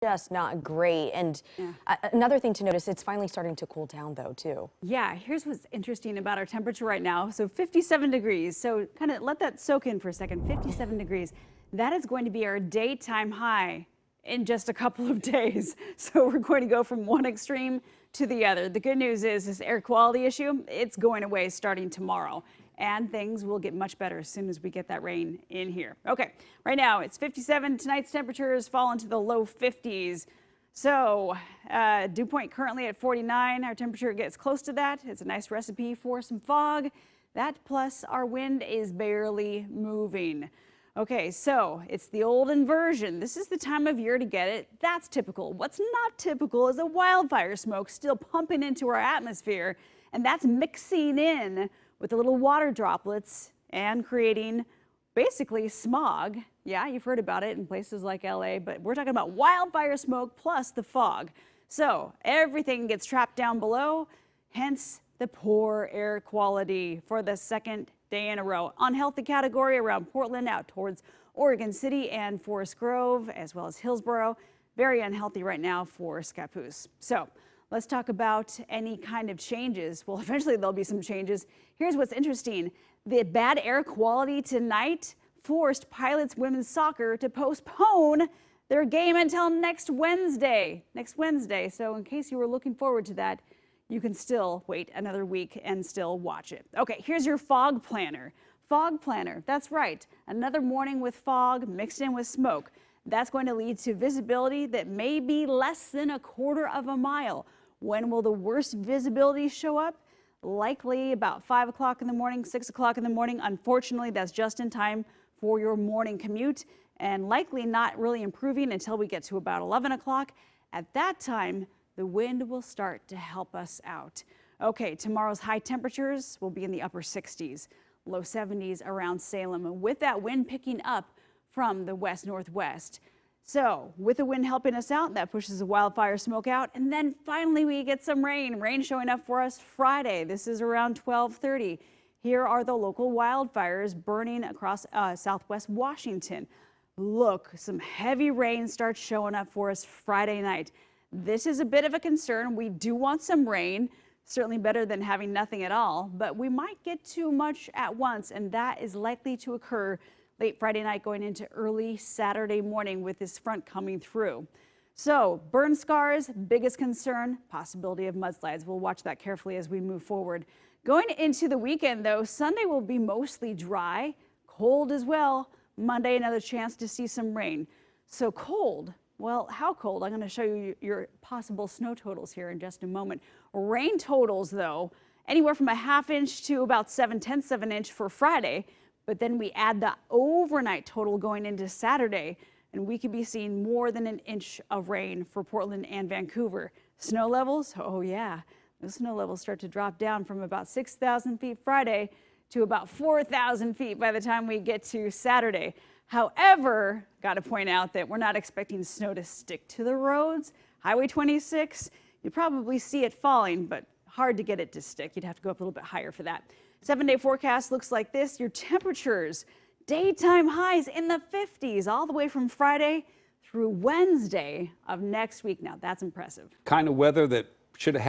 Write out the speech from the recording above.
just not great. And another thing to notice, it's finally starting to cool down though too. Yeah, here's what's interesting about our temperature right now. So 57 degrees. So kind of let that soak in for a second. 57 degrees. That is going to be our daytime high in just a couple of days. So we're going to go from one extreme to the other. The good news is this air quality issue, it's going away starting tomorrow. And things will get much better as soon as we get that rain in here. Okay, right now it's 57. Tonight's temperatures fall into the low 50s. So dew point currently at 49. Our temperature gets close to that. It's a nice recipe for some fog. That plus our wind is barely moving. Okay, so it's the old inversion. This is the time of year to get it. That's typical. What's not typical is a wildfire smoke still pumping into our atmosphere, and that's mixing in with the little water droplets and creating basically smog. Yeah, you've heard about it in places like LA, but we're talking about wildfire smoke plus the fog. So everything gets trapped down below, hence the poor air quality for the second day in a row. Unhealthy category around Portland out towards Oregon City and Forest Grove, as well as Hillsborough. Very unhealthy right now for Scappoose. So let's talk about any kind of changes. Well, eventually there'll be some changes. Here's what's interesting. The bad air quality tonight forced Pilots women's soccer to postpone their game until next Wednesday. So in case you were looking forward to that, you can still wait another week and still watch it. Okay, here's your fog planner. Fog planner, that's right. Another morning with fog mixed in with smoke. That's going to lead to visibility that may be less than a quarter of a mile. When will the worst visibility show up? Likely about 5 o'clock in the morning, 6 o'clock in the morning. Unfortunately, that's just in time for your morning commute and likely not really improving until we get to about 11 o'clock. At that time, the wind will start to help us out. Okay, tomorrow's high temperatures will be in the upper 60s, low 70s around Salem, and with that wind picking up from the west-northwest. So with the wind helping us out, that pushes the wildfire smoke out. And then finally we get some rain showing up for us Friday. This is around 12:30. Here are the local wildfires burning across southwest Washington. Look, some heavy rain starts showing up for us Friday night. This is a bit of a concern. We do want some rain, certainly better than having nothing at all, but we might get too much at once, and that is likely to occur late Friday night going into early Saturday morning with this front coming through. So burn scars, biggest concern, possibility of mudslides. We'll watch that carefully as we move forward. Going into the weekend though, Sunday will be mostly dry, cold as well. Monday, another chance to see some rain. So cold. Well, how cold? I'm going to show you your possible snow totals here in just a moment. Rain totals though, anywhere from a ½ inch to about 7/10 of an inch for Friday. But then we add the overnight total going into Saturday, and we could be seeing more than an inch of rain for Portland and Vancouver. Snow levels, oh yeah, the snow levels start to drop down from about 6,000 feet Friday to about 4,000 feet by the time we get to Saturday. However, got to point out that we're not expecting snow to stick to the roads. Highway 26, you probably see it falling, but hard to get it to stick. You'd have to go up a little bit higher for that. 7-day forecast looks like this. Your temperatures, daytime highs in the 50s all the way from Friday through Wednesday of next week. Now, that's impressive. Kind of weather that should have happened